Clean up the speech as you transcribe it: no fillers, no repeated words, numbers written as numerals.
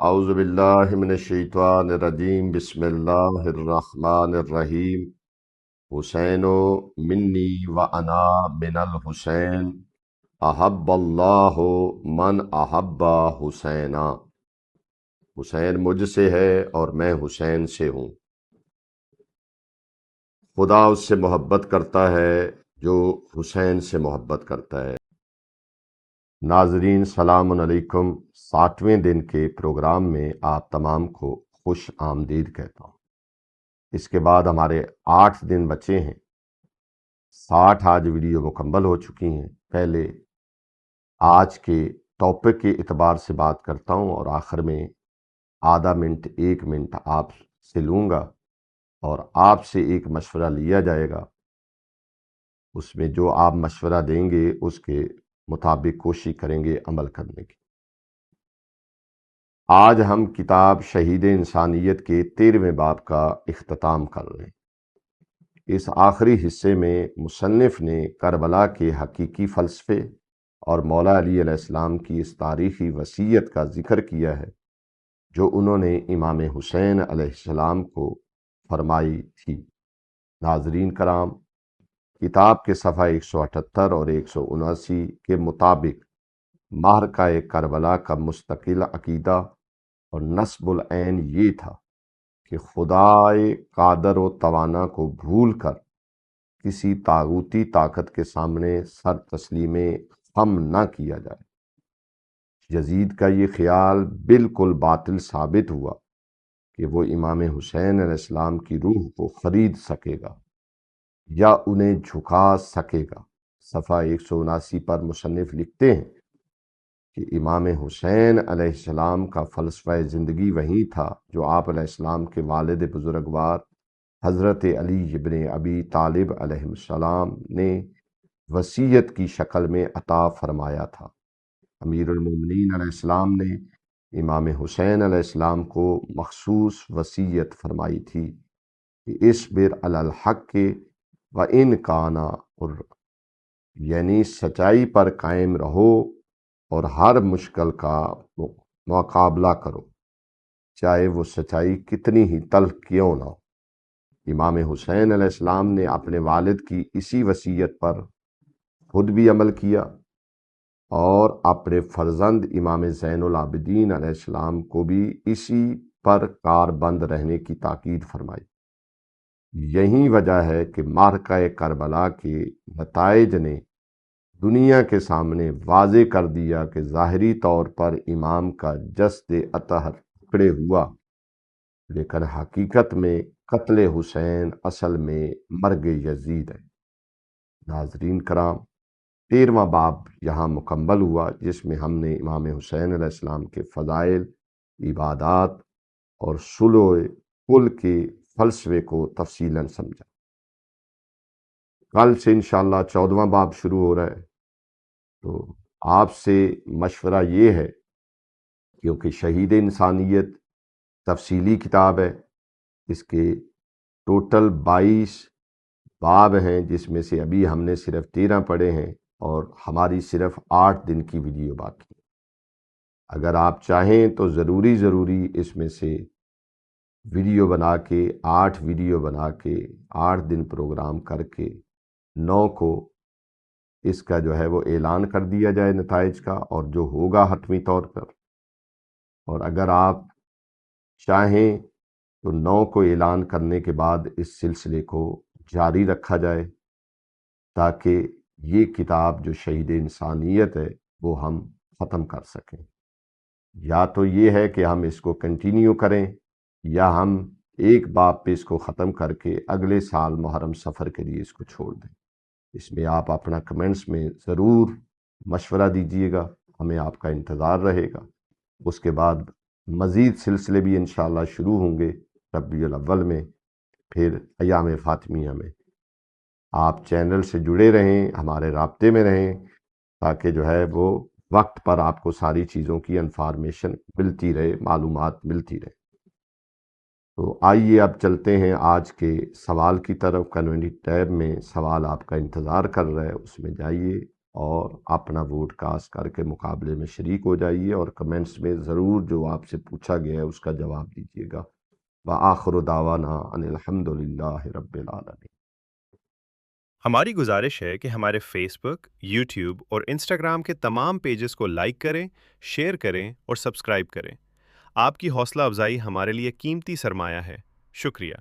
اعوذ باللہ من الشیطان الرجیم بسم اللہ الرحمن الرحیم حسین منی و انا من الحسین احب اللہ من احب حسینا۔ حسین مجھ سے ہے اور میں حسین سے ہوں۔ خدا اس سے محبت کرتا ہے جو حسین سے محبت کرتا ہے۔ ناظرین السلام علیکم۔ 60ویں دن کے پروگرام میں آپ تمام کو خوش آمدید کہتا ہوں۔ اس کے بعد ہمارے 8 دن بچے ہیں۔ 60 آج ویڈیو مکمل ہو چکی ہیں۔ پہلے آج کے ٹاپک کے اعتبار سے بات کرتا ہوں اور آخر میں آدھا منٹ 1 منٹ آپ سے لوں گا اور آپ سے ایک مشورہ لیا جائے گا۔ اس میں جو آپ مشورہ دیں گے اس کے مطابق کوشش کریں گے عمل کرنے کی۔ آج ہم کتاب شہید انسانیت کے 13ویں باب کا اختتام کر رہے ہیں۔ اس آخری حصے میں مصنف نے کربلا کے حقیقی فلسفے اور مولا علی علیہ السلام کی اس تاریخی وصیت کا ذکر کیا ہے جو انہوں نے امام حسین علیہ السلام کو فرمائی تھی۔ ناظرین کرام، کتاب کے صفحہ 178 اور 179 کے مطابق معرکہ کربلا کا مستقل عقیدہ اور نصب العین یہ تھا کہ خدائے قادر و توانا کو بھول کر کسی طاغوتی طاقت کے سامنے سر تسلیم خم نہ کیا جائے۔ یزید کا یہ خیال بالکل باطل ثابت ہوا کہ وہ امام حسین علیہ السلام کی روح کو خرید سکے گا یا انہیں جھکا سکے گا۔ صفحہ 179 پر مصنف لکھتے ہیں کہ امام حسین علیہ السلام کا فلسفہ زندگی وہی تھا جو آپ علیہ السلام کے والد بزرگوار حضرت علی ابن ابی طالب علیہ السلام نے وصیت کی شکل میں عطا فرمایا تھا۔ امیر المومنین علیہ السلام نے امام حسین علیہ السلام کو مخصوص وصیت فرمائی تھی کہ اصبر علی الحق و ان کانا، اور یعنی سچائی پر قائم رہو اور ہر مشکل کا مقابلہ کرو چاہے وہ سچائی کتنی ہی تلخ کیوں نہ ہو۔ امام حسین علیہ السلام نے اپنے والد کی اسی وصیت پر خود بھی عمل کیا اور اپنے فرزند امام زین العابدین علیہ السلام کو بھی اسی پر کاربند رہنے کی تاکید فرمائی۔ یہی وجہ ہے کہ معرکہ کربلا کے نتائج نے دنیا کے سامنے واضح کر دیا کہ ظاہری طور پر امام کا جسد اطہر ٹکڑے ہوا، لیکن حقیقت میں قتل حسین اصل میں مرگ یزید ہے۔ ناظرین کرام، 13واں باب یہاں مکمل ہوا جس میں ہم نے امام حسین علیہ السلام کے فضائل، عبادات اور صلح کل کے فلسفے کو تفصیلاً سمجھا۔ کل سے انشاءاللہ 14واں باب شروع ہو رہا ہے، تو آپ سے مشورہ یہ ہے، کیونکہ شہید انسانیت تفصیلی کتاب ہے، اس کے ٹوٹل 22 باب ہیں جس میں سے ابھی ہم نے صرف 13 پڑھے ہیں اور ہماری صرف 8 دن کی ویڈیو باقی ہے۔ اگر آپ چاہیں تو ضروری اس میں سے ویڈیو بنا کے 8 ویڈیو بنا کے 8 دن پروگرام کر کے 9 کو اس کا جو ہے وہ اعلان کر دیا جائے نتائج کا، اور جو ہوگا حتمی طور پر، اور اگر آپ چاہیں تو 9 کو اعلان کرنے کے بعد اس سلسلے کو جاری رکھا جائے تاکہ یہ کتاب جو شہید انسانیت ہے وہ ہم ختم کر سکیں۔ یا تو یہ ہے کہ ہم اس کو کنٹینیو کریں یا ہم ایک باب پہ اس کو ختم کر کے اگلے سال محرم سفر کے لیے اس کو چھوڑ دیں۔ اس میں آپ اپنا کمنٹس میں ضرور مشورہ دیجیے گا، ہمیں آپ کا انتظار رہے گا۔ اس کے بعد مزید سلسلے بھی انشاءاللہ شروع ہوں گے ربیع الاول میں، پھر ایام فاطمیہ میں۔ آپ چینل سے جڑے رہیں، ہمارے رابطے میں رہیں تاکہ جو ہے وہ وقت پر آپ کو ساری چیزوں کی انفارمیشن ملتی رہے، معلومات ملتی رہے۔ تو آئیے اب چلتے ہیں آج کے سوال کی طرف۔ کمیونٹی ٹیب میں سوال آپ کا انتظار کر رہا ہے، اس میں جائیے اور اپنا ووٹ کاسٹ کر کے مقابلے میں شریک ہو جائیے، اور کمنٹس میں ضرور جو آپ سے پوچھا گیا ہے اس کا جواب دیجیے گا۔ وآخر دعوانا ان الحمد للہ رب العالمین۔ ہماری گزارش ہے کہ ہمارے فیس بک، یوٹیوب اور انسٹاگرام کے تمام پیجز کو لائک کریں، شیئر کریں اور سبسکرائب کریں۔ آپ کی حوصلہ افزائی ہمارے لیے قیمتی سرمایہ ہے۔ شکریہ۔